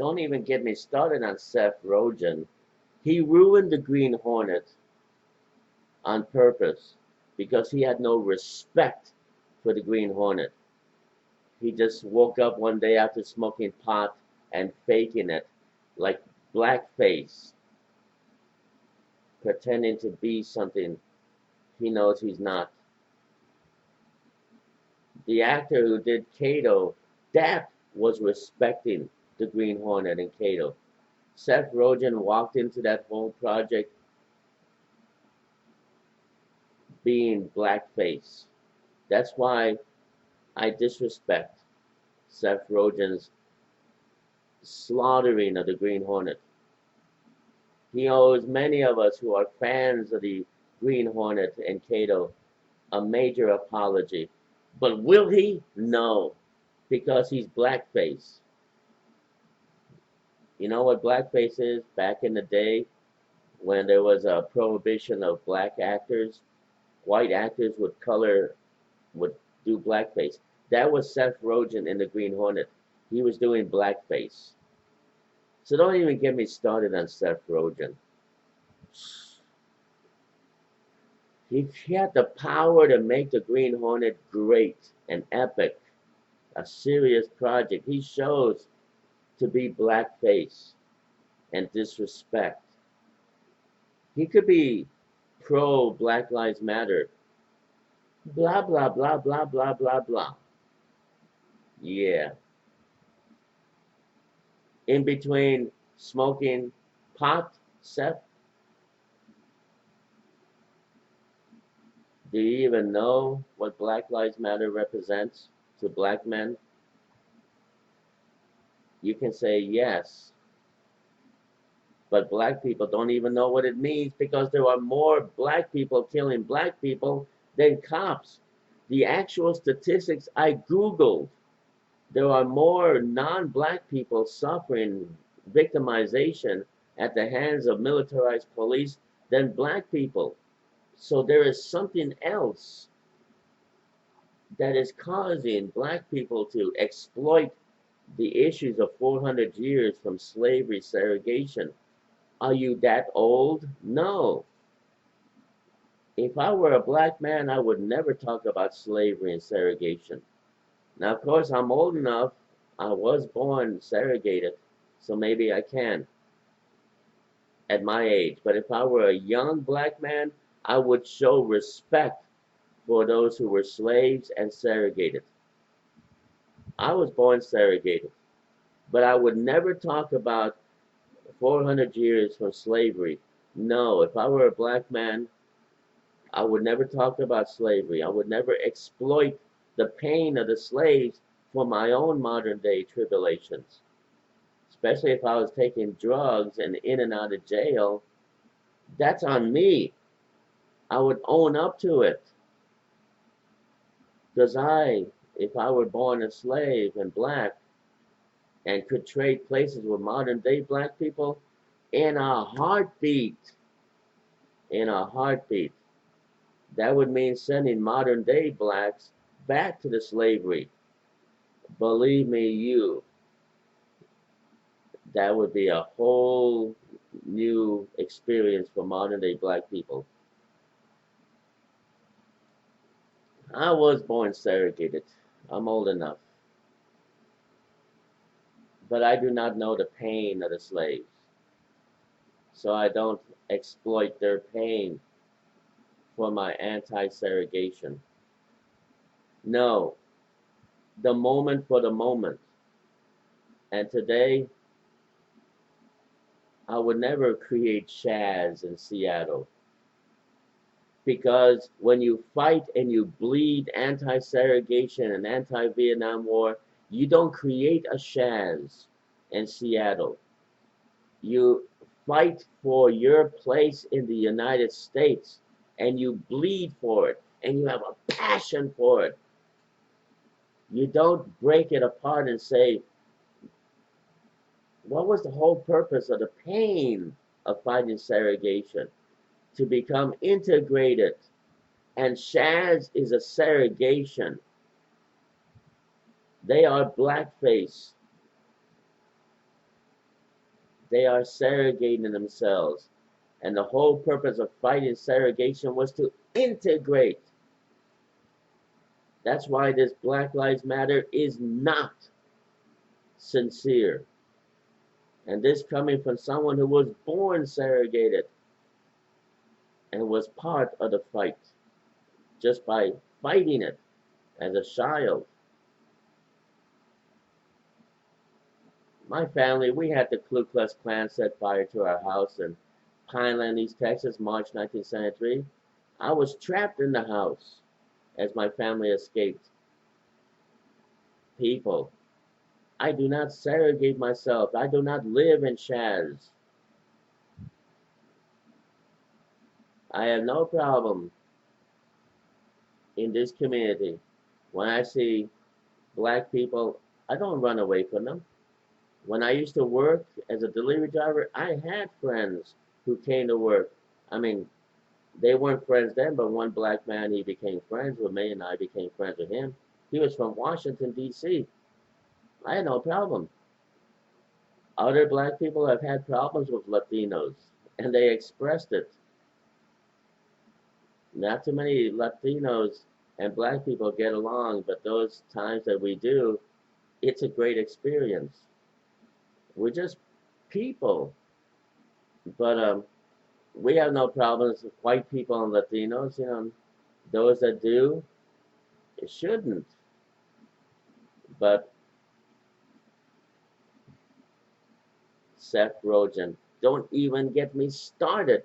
Don't even get me started on Seth Rogen. He ruined the Green Hornet on purpose because he had no respect for the Green Hornet. He just woke up one day after smoking pot and faking it, like blackface, pretending to be something he knows he's not. The actor who did Kato, that was respecting the Green Hornet and Kato. Seth Rogen walked into that whole project being blackface. That's why I disrespect Seth Rogen's slaughtering of the Green Hornet. He owes many of us who are fans of the Green Hornet and Kato a major apology. But will he? No, because he's blackface. You know what blackface is? Back in the day when there was a prohibition of black actors, white actors would do blackface. That was Seth Rogen in the Green Hornet. He was doing blackface. So don't even get me started on Seth Rogen. He had the power to make the Green Hornet great and epic, a serious project. He chose to be blackface and disrespect. He could be pro Black Lives Matter, blah, blah, blah, blah, blah, blah, blah. Yeah. In between smoking pot, Seth, do you even know what Black Lives Matter represents to black men? You can say yes, but black people don't even know what it means because there are more black people killing black people than cops. The actual statistics I Googled, there are more non-black people suffering victimization at the hands of militarized police than black people. So there is something else that is causing black people to exploit the issues of 400 years from slavery segregation. Are you that old? No. If I were a black man, I would never talk about slavery and segregation. Now, of course, I'm old enough. I was born segregated, so maybe I can at my age. But if I were a young black man, I would show respect for those who were slaves and segregated. I was born segregated, but I would never talk about 400 years from slavery. No, if I were a black man, I would never talk about slavery. I would never exploit the pain of the slaves for my own modern day tribulations. Especially if I was taking drugs and in and out of jail, that's on me. I would own up to it. Because if I were born a slave and black and could trade places with modern day black people, in a heartbeat, in a heartbeat, that would mean sending modern day blacks back to the slavery. Believe me, that would be a whole new experience for modern day black people. I was born segregated. I'm old enough. But I do not know the pain of the slaves. So I don't exploit their pain for my anti-segregation. No, the moment for the moment. And today, I would never create Chaz in Seattle. Because when you fight and you bleed anti-segregation and anti-Vietnam War, you don't create a Chaz in Seattle. You fight for your place in the United States and you bleed for it and you have a passion for it. You don't break it apart and say, what was the whole purpose of the pain of fighting segregation? To become integrated. And Chaz is a segregation. They are blackface. They are segregating themselves. And the whole purpose of fighting segregation was to integrate. That's why this Black Lives Matter is not sincere. And this coming from someone who was born segregated and was part of the fight just by fighting it as a child. My family, we had the Ku Klux Klan set fire to our house in Pineland, East Texas, March 1973. I was trapped in the house as my family escaped. People, I do not segregate myself. I do not live in Chaz. I have no problem in this community. When I see black people, I don't run away from them. When I used to work as a delivery driver, I had friends who came to work. I mean, they weren't friends then, but one black man, he became friends with me, and I became friends with him. He was from Washington, D.C. I had no problem. Other black people have had problems with Latinos, and they expressed it. Not too many Latinos and black people get along, but those times that we do, it's a great experience. We're just people. But we have no problems with white people and Latinos. Those that do, it shouldn't. But Seth Rogen, don't even get me started.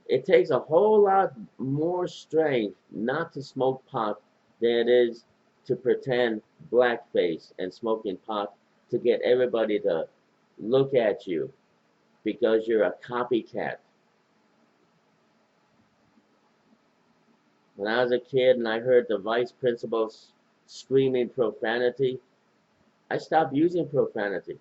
It takes a whole lot more strength not to smoke pot than it is to pretend blackface and smoking pot to get everybody to look at you because you're a copycat. When I was a kid and I heard the vice principal screaming profanity, I stopped using profanity.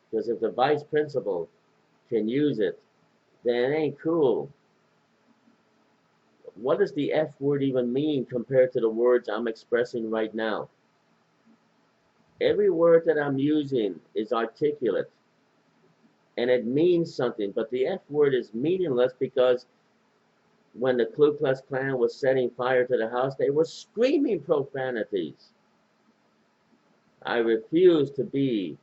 Because if the vice principal can use it, then it ain't cool. What does the F word even mean compared to the words I'm expressing right now? Every word that I'm using is articulate and it means something, but the F word is meaningless because when the Ku Klux Klan was setting fire to the house, they were screaming profanities. I refuse to be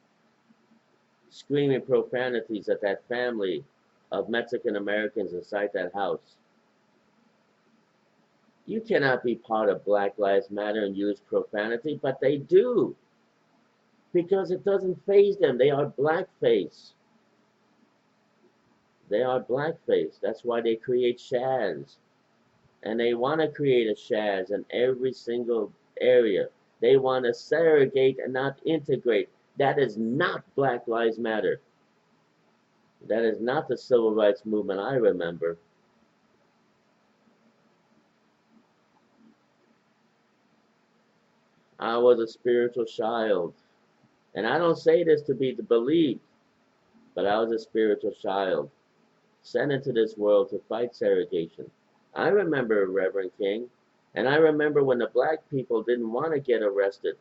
screaming profanities at that family of Mexican Americans inside that house. You cannot be part of Black Lives Matter and use profanity, but they do. Because it doesn't faze them. They are blackface. They are blackface. That's why they create Chaz. And they want to create a Chaz in every single area. They want to segregate and not integrate. That is not Black Lives Matter. That is not the civil rights movement I remember. I was a spiritual child. And I don't say this to be believed, but I was a spiritual child sent into this world to fight segregation. I remember Reverend King, and I remember when the black people didn't want to get arrested.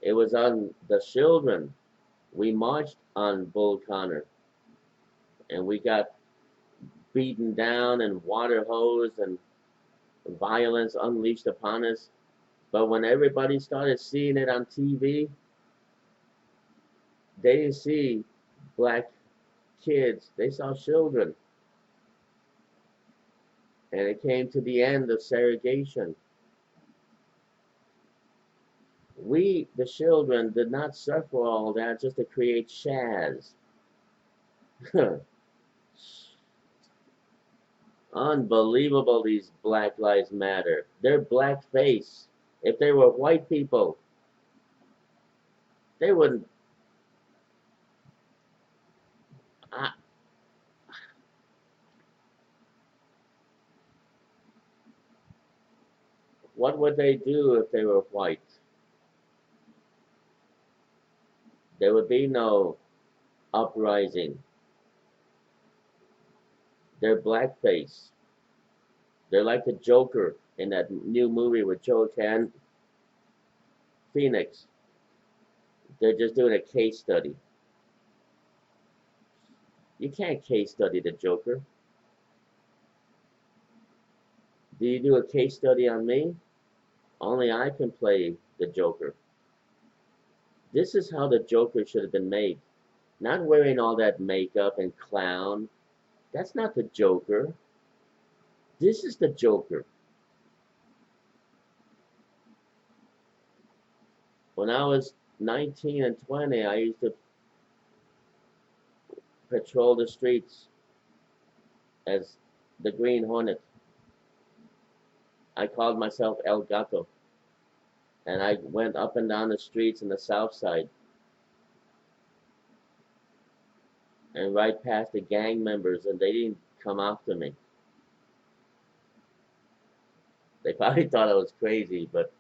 It was on the children. We marched on Bull Connor, and we got beaten down and water hosed and violence unleashed upon us. But when everybody started seeing it on TV, they didn't see black kids, they saw children. And it came to the end of segregation. We, the children, did not suffer all that just to create Chaz. Unbelievable, these Black Lives Matter. They're blackface. If they were white people, they wouldn't. I, what would they do if they were white? There would be no uprising. They're blackface. They're like the Joker in that new movie with Joe Can. Phoenix. They're just doing a case study. You can't case study the Joker. Do you do a case study on me? Only I can play the Joker. This is how the Joker should have been made. Not wearing all that makeup and clown. That's not the Joker. This is the Joker. When I was 19 and 20, I used to patrol the streets as the Green Hornet. I called myself El Gato. And I went up and down the streets in the south side. And right past the gang members, and they didn't come after me. They probably thought I was crazy, but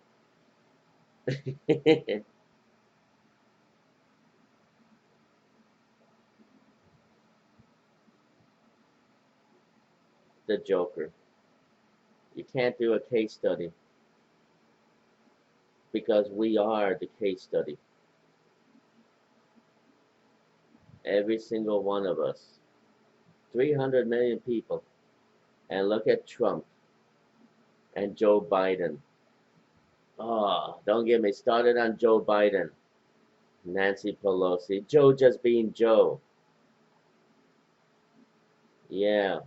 the Joker. You can't do a case study because we are the case study. Every single one of us. 300 million people. And look at Trump and Joe Biden. Oh, don't get me started on Joe Biden. Nancy Pelosi. Joe just being Joe. Yeah.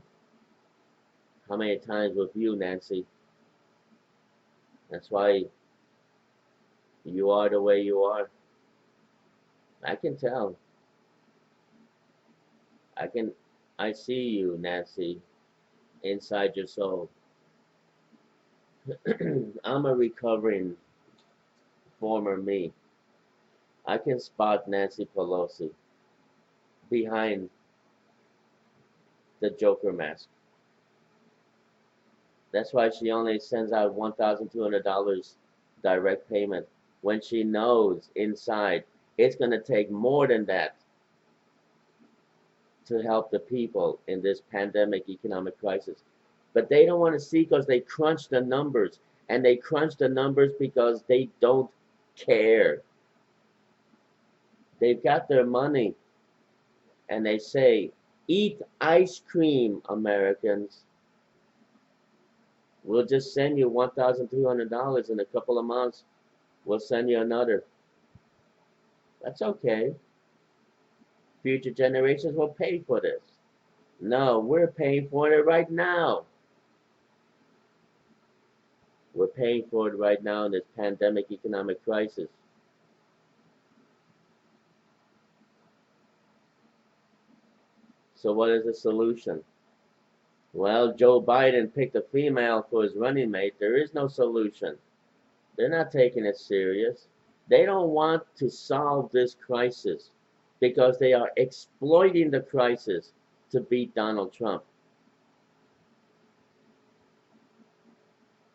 How many times with you, Nancy? That's why you are the way you are. I can tell. I see you, Nancy, inside your soul. I'm a recovering former me. I can spot Nancy Pelosi behind the Joker mask. That's why she only sends out $1,200 direct payment when she knows inside it's going to take more than that to help the people in this pandemic economic crisis. But they don't want to see because they crunch the numbers. And they crunch the numbers because they don't care. They've got their money. And they say, eat ice cream, Americans. We'll just send you $1,200 in a couple of months. We'll send you another. That's okay. Future generations will pay for this. No, we're paying for it right now. We're paying for it right now in this pandemic economic crisis. So what is the solution? Well, Joe Biden picked a female for his running mate. There is no solution. They're not taking it serious. They don't want to solve this crisis because they are exploiting the crisis to beat Donald Trump.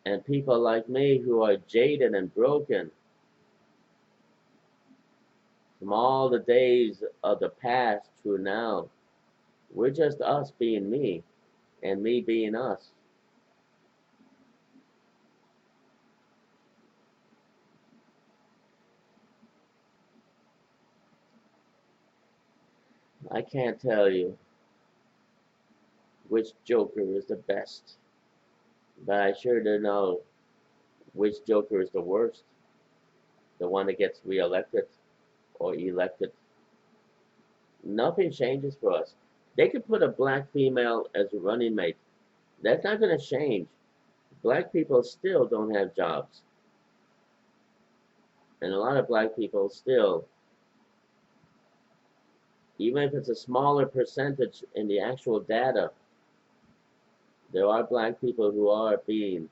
And people like me who are jaded and broken from all the days of the past through now, we're just us being me and me being us. I can't tell you which Joker is the best, but I sure do know which Joker is the worst. The one that gets reelected or elected. Nothing changes for us. They could put a black female as a running mate. That's not going to change. Black people still don't have jobs. And a lot of black people still, even if it's a smaller percentage in the actual data, there are black people who are being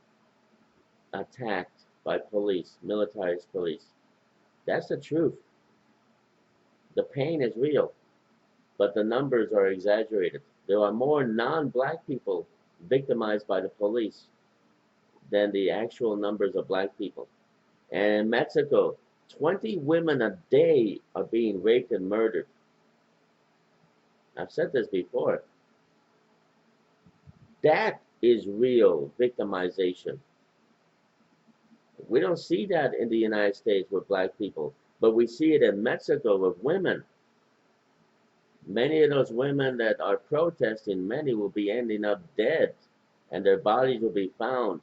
attacked by police, militarized police. That's the truth. The pain is real, but the numbers are exaggerated. There are more non-black people victimized by the police than the actual numbers of black people. And in Mexico, 20 women a day are being raped and murdered. I've said this before. That is real victimization. We don't see that in the United States with black people, but we see it in Mexico with women. Many of those women that are protesting, many will be ending up dead, and their bodies will be found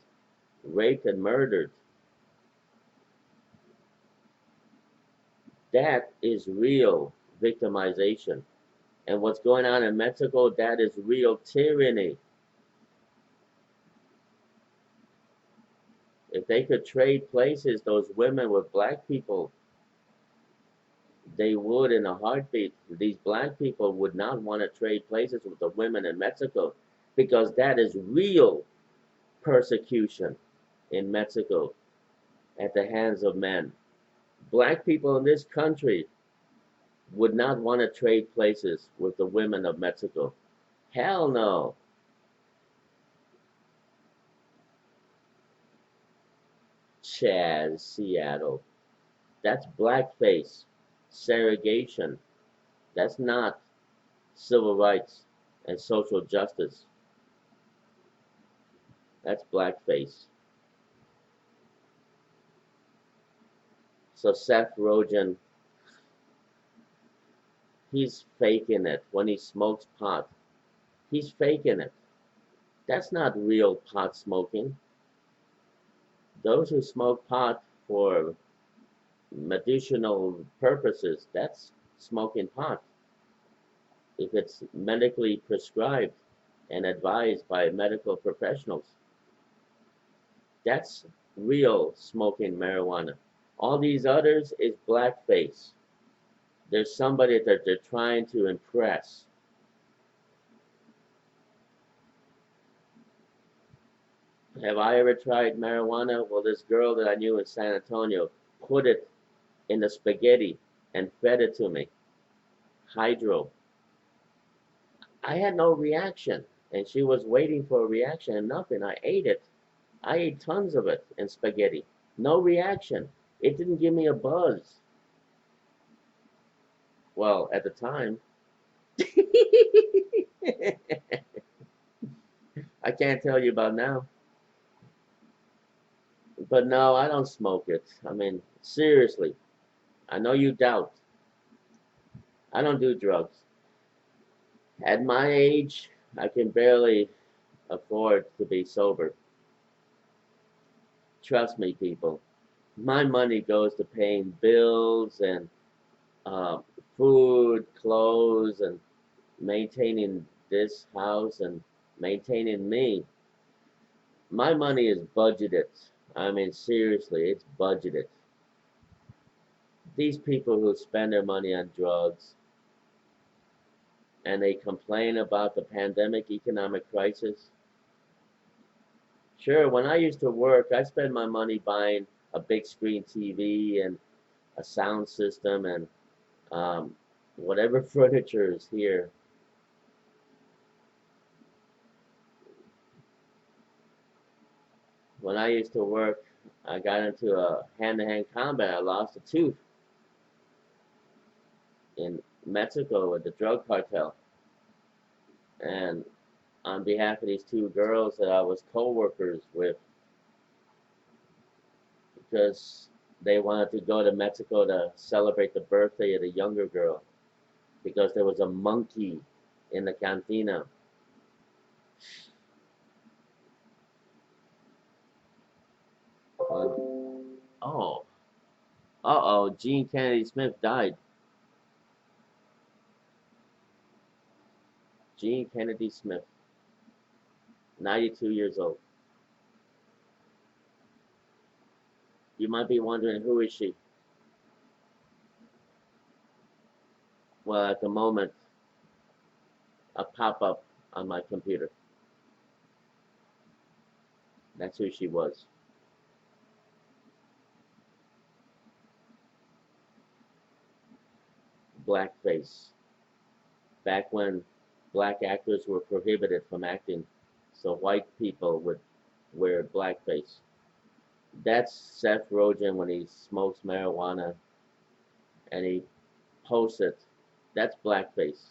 raped and murdered. That is real victimization. And what's going on in Mexico, that is real tyranny. If they could trade places, those women with black people, they would in a heartbeat. These black people would not want to trade places with the women in Mexico because that is real persecution in Mexico at the hands of men. Black people in this country would not want to trade places with the women of Mexico. Hell no. Chaz Seattle. That's blackface. Segregation. That's not civil rights and social justice. That's blackface. So Seth Rogen, he's faking it when he smokes pot. He's faking it. That's not real pot smoking. Those who smoke pot for medicinal purposes, that's smoking pot. If it's medically prescribed and advised by medical professionals, that's real smoking marijuana. All these others is blackface. There's somebody that they're trying to impress. Have I ever tried marijuana? Well, this girl that I knew in San Antonio put it in the spaghetti and fed it to me. Hydro. I had no reaction, and she was waiting for a reaction and nothing. I ate it. I ate tons of it in spaghetti. No reaction. It didn't give me a buzz. Well, at the time. I can't tell you about now. But no, I don't smoke it. I mean, seriously. I know you doubt. I don't do drugs. At my age, I can barely afford to be sober. Trust me, people. My money goes to paying bills and uh, food, clothes, and maintaining this house and maintaining me. My money is budgeted. I mean, seriously, it's budgeted. These people who spend their money on drugs and they complain about the pandemic economic crisis. Sure, when I used to work, I spent my money buying a big screen TV and a sound system and whatever furniture is here. When I used to work, I got into a hand-to-hand combat. I lost a tooth in Mexico with the drug cartel. And on behalf of these two girls that I was co-workers with, because they wanted to go to Mexico to celebrate the birthday of the younger girl, because there was a monkey in the cantina. Oh, uh-oh, Gene Kennedy Smith died. Gene Kennedy Smith, 92 years old. You might be wondering, who is she? Well, at the moment, a pop-up on my computer. That's who she was. Blackface. Back when black actors were prohibited from acting, so white people would wear blackface. That's Seth Rogen when he smokes marijuana and he posts it. That's blackface.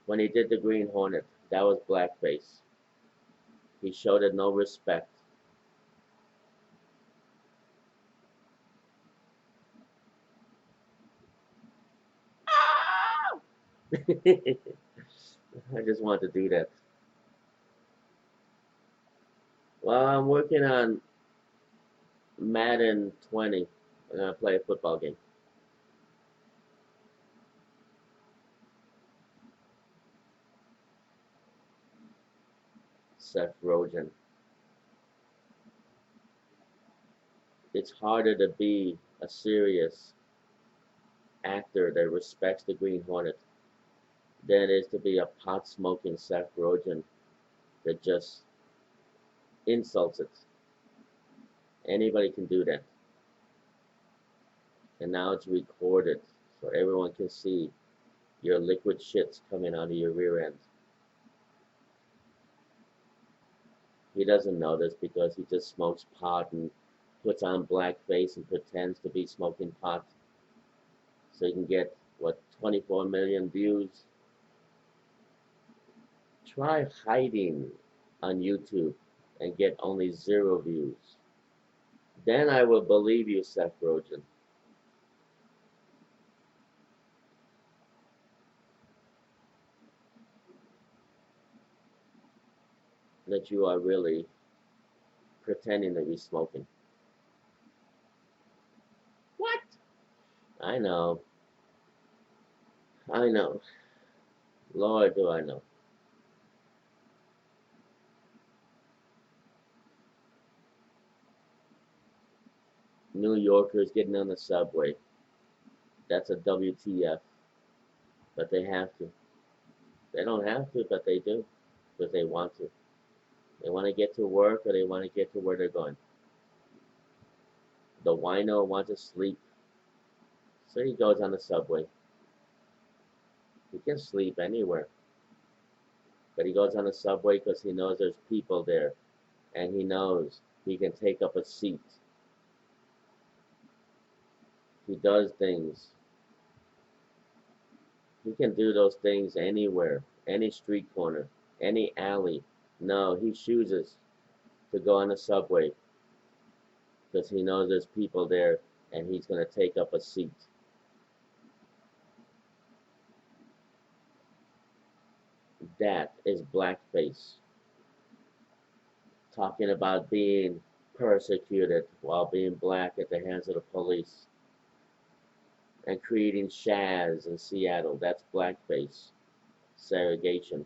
When he did the Green Hornet, That was blackface. He showed it no respect. I just want to do that. Well, I'm working on Madden 20. I'm gonna play a football game. Seth Rogen. It's harder to be a serious actor that respects the Green Hornet than it is to be a pot smoking Seth Rogen that just insults it. Anybody can do that. And now it's recorded so everyone can see your liquid shits coming out of your rear end. He doesn't know this because he just smokes pot and puts on blackface and pretends to be smoking pot so he can get, what, 24 million views? Try hiding on YouTube and get only 0 views. Then I will believe you, Seth Rogen. That you are really pretending to be smoking. What? I know. I know. Lord, do I know. New Yorkers getting on the subway. That's a WTF. But they have to. They don't have to, but they do. Because they want to. They want to get to work or they want to get to where they're going. The wino wants to sleep. So he goes on the subway. He can sleep anywhere. But he goes on the subway because he knows there's people there. And he knows he can take up a seat. He does things. He can do those things anywhere, any street corner, any alley. No, he chooses to go on the subway because he knows there's people there and he's going to take up a seat. That is blackface. Talking about being persecuted while being black at the hands of the police. And creating Chaz in Seattle. That's blackface. Segregation.